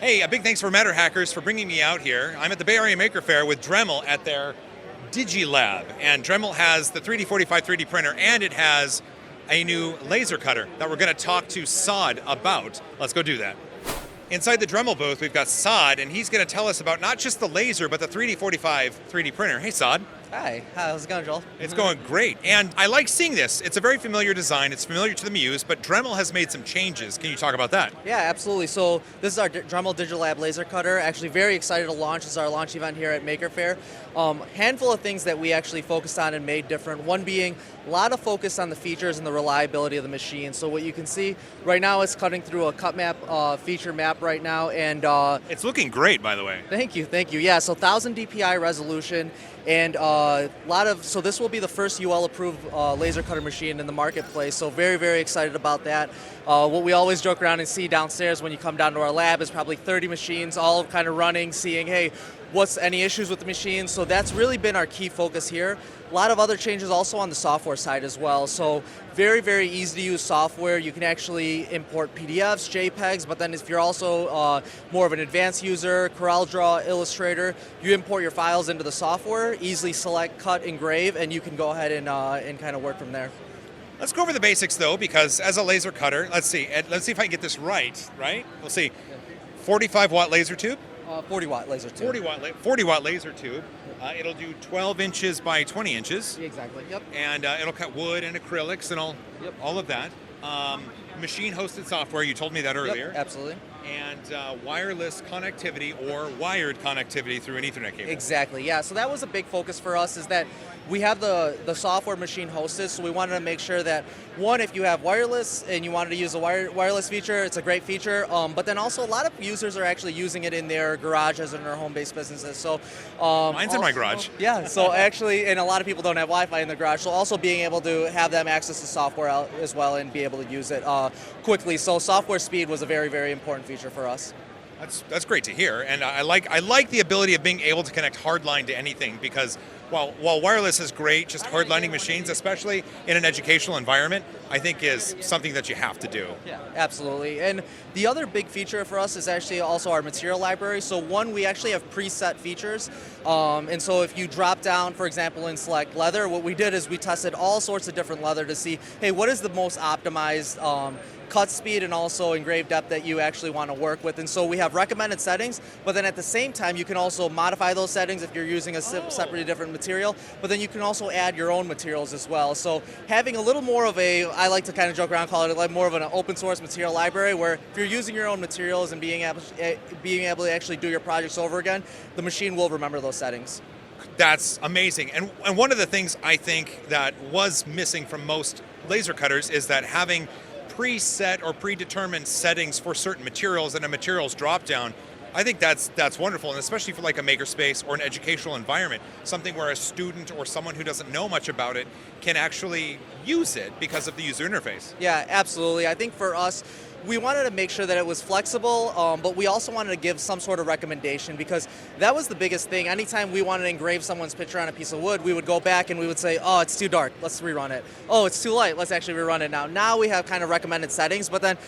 Hey, a big thanks for Matter Hackers for bringing me out here. I'm at the Bay Area Maker Fiare with Dremel at their Digilab. And Dremel has the 3D45 3D printer, and it has a new laser cutter that we're going to talk to Saad about. Let's go do that. Inside the Dremel booth, we've got Saad, and he's going to tell us about not just the laser, but the 3D45 3D printer. Hey, Saad. Hi, how's it going, Joel? It's going great, and I like seeing this. It's a very familiar design. It's familiar to the Muse, but Dremel has made some changes. Can you talk about that? Yeah, absolutely. So this is our Dremel Digilab Laser Cutter. Actually very excited to launch. This is our launch event here at Maker Faire. Handful of things that we actually focused on and made different. One being a lot of focus on the features and the reliability of the machine. So what you can see right now, it's cutting through a cut map, feature map right now. And it's looking great, by the way. Thank you. Yeah, so 1000 DPI resolution. And so this will be the first UL approved laser cutter machine in the marketplace. So very, very excited about that. What we always joke around and see downstairs when you come down to our lab is probably 30 machines all kind of running, seeing, hey, what's any issues with the machine? So that's really been our key focus here. A lot of other changes also on the software side as well. So very, very easy to use software. You can actually import PDFs, JPEGs, but then if you're also more of an advanced user, CorelDRAW, Illustrator, you import your files into the software, easily select, cut, engrave, and you can go ahead and kind of work from there. Let's go over the basics though, because as a laser cutter, let's see if I can get this right? We'll see. 45 watt laser tube? 40 watt laser tube. 40 watt laser tube. It'll do 12 inches by 20 inches. Exactly, yep. And it'll cut wood and acrylics and all of that. Machine hosted software, you told me that earlier. Yep, absolutely. And wireless connectivity or wired connectivity through an Ethernet cable. Exactly, yeah. So that was a big focus for us, is that we have the software machine hosted, so we wanted to make sure that, one, if you have wireless and you wanted to use a wireless feature, it's a great feature, but then also a lot of users are actually using it in their garages and their home-based businesses. So mine's in my garage. Yeah, so actually, and a lot of people don't have Wi-Fi in their garage, so also being able to have them access to software as well and be able to use it quickly. So software speed was a very, very important feature for us. That's great to hear, and I like the ability of being able to connect hardline to anything, because while wireless is great, just hardlining machines, especially in an educational environment, I think is something that you have to do. Yeah, absolutely. And the other big feature for us is actually also our material library. So one, we actually have preset features, and so if you drop down, for example, in select leather, what we did is we tested all sorts of different leather to see, hey, what is the most optimized cut speed and also engraved depth that you actually want to work with. And so we have recommended settings, but then at the same time you can also modify those settings if you're using a separately different material, but then you can also add your own materials as well. So having a little more of a, I like to kind of joke around, call it like more of an open source material library, where if you're using your own materials and being able to actually do your projects over again, the machine will remember those settings. That's amazing. And one of the things I think that was missing from most laser cutters is that having preset or predetermined settings for certain materials and a materials drop down. I think that's wonderful, and especially for like a makerspace or an educational environment, something where a student or someone who doesn't know much about it can actually use it because of the user interface. Yeah, absolutely. I think for us, we wanted to make sure that it was flexible, but we also wanted to give some sort of recommendation, because that was the biggest thing. Anytime we wanted to engrave someone's picture on a piece of wood, we would go back and we would say, oh, it's too dark, let's rerun it. Oh, it's too light, let's actually rerun it now. Now we have kind of recommended settings, but then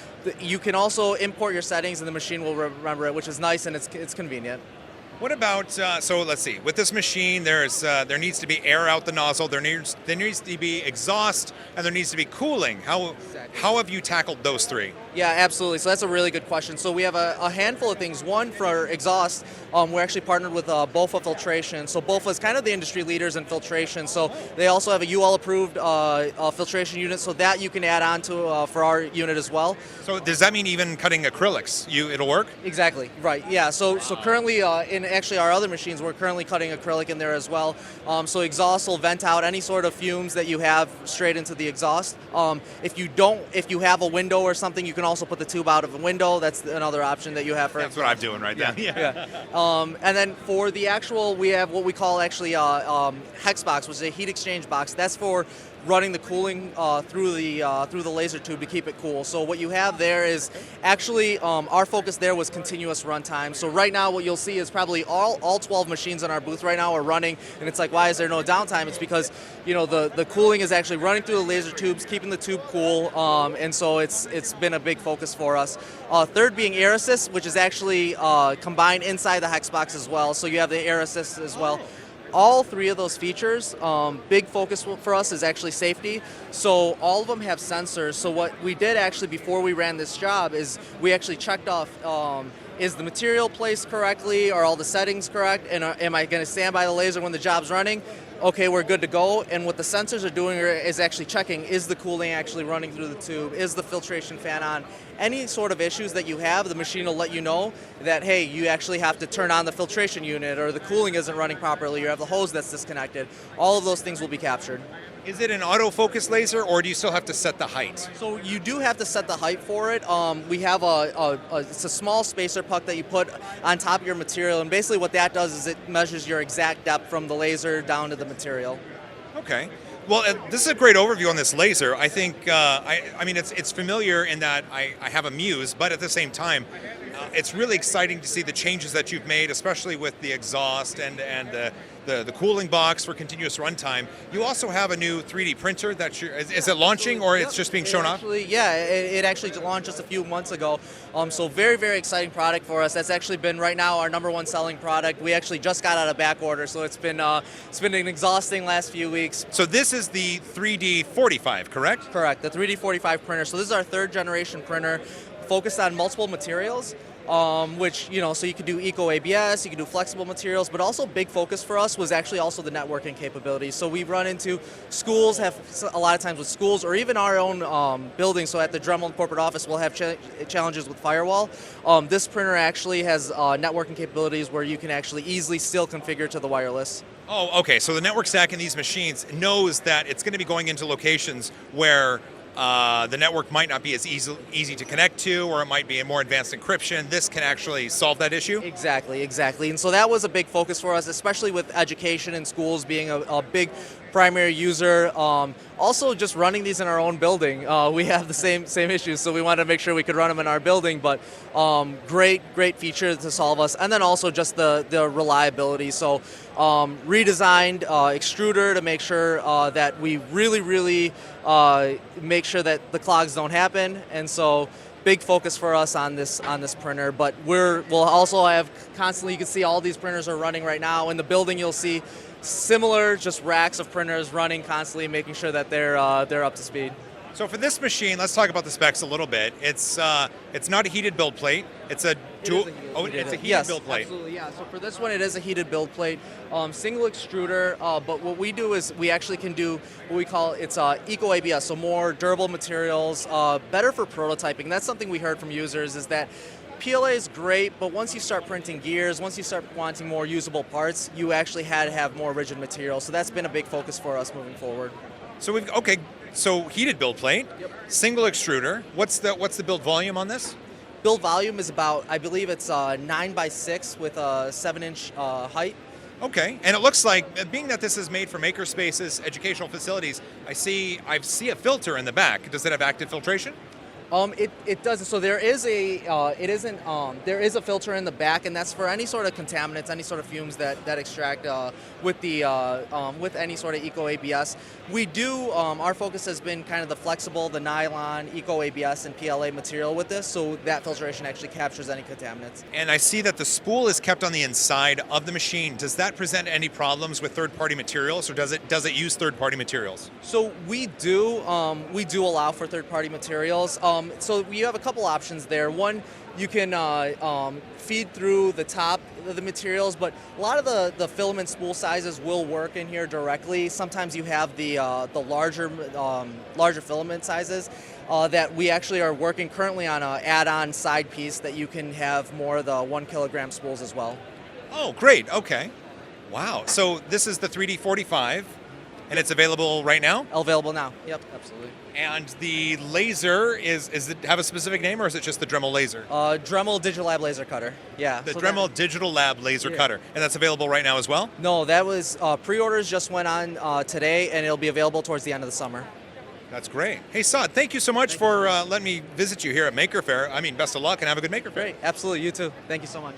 you can also import your settings and the machine will remember it, which is nice and it's convenient. What about, so let's see, with this machine, there needs to be air out the nozzle, there needs to be exhaust, and there needs to be cooling. How have you tackled those three? Yeah, absolutely. So that's a really good question. So we have a handful of things. One, for exhaust, we're actually partnered with BOFA Filtration. So BOFA is kind of the industry leaders in filtration. So they also have a UL-approved filtration unit, so that you can add on to for our unit as well. So does that mean even cutting acrylics, it'll work? Exactly, right, yeah. So currently, in actually our other machines, we're currently cutting acrylic in there as well. So exhaust will vent out any sort of fumes that you have straight into the exhaust. If you have a window or something, you can also put the tube out of the window. That's another option that you have for. That's what I'm doing right now. Yeah. And then for the actual, we have what we call actually a hex box, which is a heat exchange box. That's for running the cooling through the laser tube to keep it cool. So what you have there is actually our focus there was continuous runtime. So right now what you'll see is probably all 12 machines in our booth right now are running, and it's like, why is there no downtime? It's because the cooling is actually running through the laser tubes, keeping the tube cool, and so it's been a big focus for us. Third being air assist, which is actually combined inside the hex box as well. So you have the air assist as well. All three of those features, big focus for us is actually safety. So all of them have sensors. So what we did actually before we ran this job is we actually checked off, is the material placed correctly? Are all the settings correct? And am I going to stand by the laser when the job's running? Okay, we're good to go. And what the sensors are doing is actually checking, is the cooling actually running through the tube? Is the filtration fan on? Any sort of issues that you have, the machine will let you know that, hey, you actually have to turn on the filtration unit, or the cooling isn't running properly, you have the hose that's disconnected. All of those things will be captured. Is it an autofocus laser, or do you still have to set the height? So you do have to set the height for it. We have it's a small spacer puck that you put on top of your material, and basically what that does is it measures your exact depth from the laser down to the material. Okay. Well, this is a great overview on this laser. I think, I mean, it's familiar in that I have a Muse, but at the same time, it's really exciting to see the changes that you've made, especially with the exhaust and the cooling box for continuous runtime. You also have a new 3D printer that is it launching, or it's just being shown off? Yeah, it actually launched just a few months ago. So very, very exciting product for us. That's actually been right now our #1 selling product. We actually just got out of back order, so it's been an exhausting last few weeks. So this is the 3D45, correct? Correct, the 3D45 printer. So this is our 3rd generation printer, focused on multiple materials. Which, so you could do eco ABS, you could do flexible materials, but also big focus for us was actually also the networking capabilities. So we run into schools, have a lot of times with schools, or even our own buildings. So at the Dremel corporate office, we'll have challenges with firewall. This printer actually has networking capabilities where you can actually easily still configure to the wireless. Oh, okay. So the network stack in these machines knows that it's going to be going into locations where the network might not be as easy to connect to, or it might be a more advanced encryption. This can actually solve that issue? Exactly. And so that was a big focus for us, especially with education and schools being a big primary user. Also, just running these in our own building, we have the same issues, so we wanted to make sure we could run them in our building, but great feature to solve us. And then also just the reliability. So redesigned extruder to make sure that we really make sure that the clogs don't happen. And so big focus for us on this printer, but we'll also have constantly, you can see all these printers are running right now. In the building you'll see similar just racks of printers running constantly, making sure that they're up to speed. So for this machine, let's talk about the specs a little bit. It's not a heated build plate. It's a dual. It's a heated build plate. Absolutely, yeah. So for this one, it is a heated build plate, single extruder. But what we do is we actually can do what we call eco ABS, so more durable materials, better for prototyping. That's something we heard from users is that PLA is great, but once you start printing gears, once you start wanting more usable parts, you actually had to have more rigid material. So that's been a big focus for us moving forward. So so heated build plate, yep. Single extruder. What's the build volume on this? Build volume is about, I believe it's 9x6 with a 7-inch height. Okay, and it looks like, being that this is made for maker spaces, educational facilities, I see a filter in the back. Does it have active filtration? It doesn't. So there is there is a filter in the back, and that's for any sort of contaminants, any sort of fumes that extract with any sort of eco ABS. We do. Our focus has been kind of the flexible, the nylon, eco ABS, and PLA material with this, so that filtration actually captures any contaminants. And I see that the spool is kept on the inside of the machine. Does that present any problems with third-party materials, or does it use third-party materials? So we do allow for third-party materials. So you have a couple options there. One, you can feed through the top of the materials, but a lot of the filament spool sizes will work in here directly. Sometimes you have the larger filament sizes that we actually are working currently on an add-on side piece that you can have more of the 1 kilogram spools as well. Oh, great. Okay. Wow. So this is the 3D45. And it's available right now? Available now. Yep, absolutely. And the laser is it have a specific name, or is it just the Dremel laser? Dremel Digilab Laser Cutter. Yeah. The Dremel Digilab Laser Yeah. Cutter. And that's available right now as well? No, that was pre-orders just went on today, and it'll be available towards the end of the summer. That's great. Hey, Saad, thank you so much for letting me visit you here at Maker Faire. I mean, best of luck and have a good Maker Faire. Great. Absolutely. You too. Thank you so much.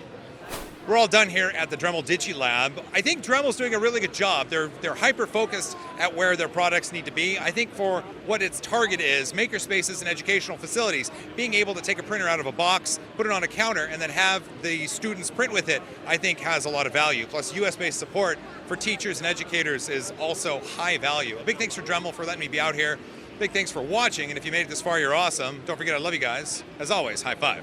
We're all done here at the Dremel Digilab. I think Dremel's doing a really good job. They're hyper-focused at where their products need to be. I think for what its target is, makerspaces and educational facilities, being able to take a printer out of a box, put it on a counter, and then have the students print with it, I think has a lot of value. Plus, US-based support for teachers and educators is also high value. A big thanks for Dremel for letting me be out here. Big thanks for watching, and if you made it this far, you're awesome. Don't forget, I love you guys. As always, high five.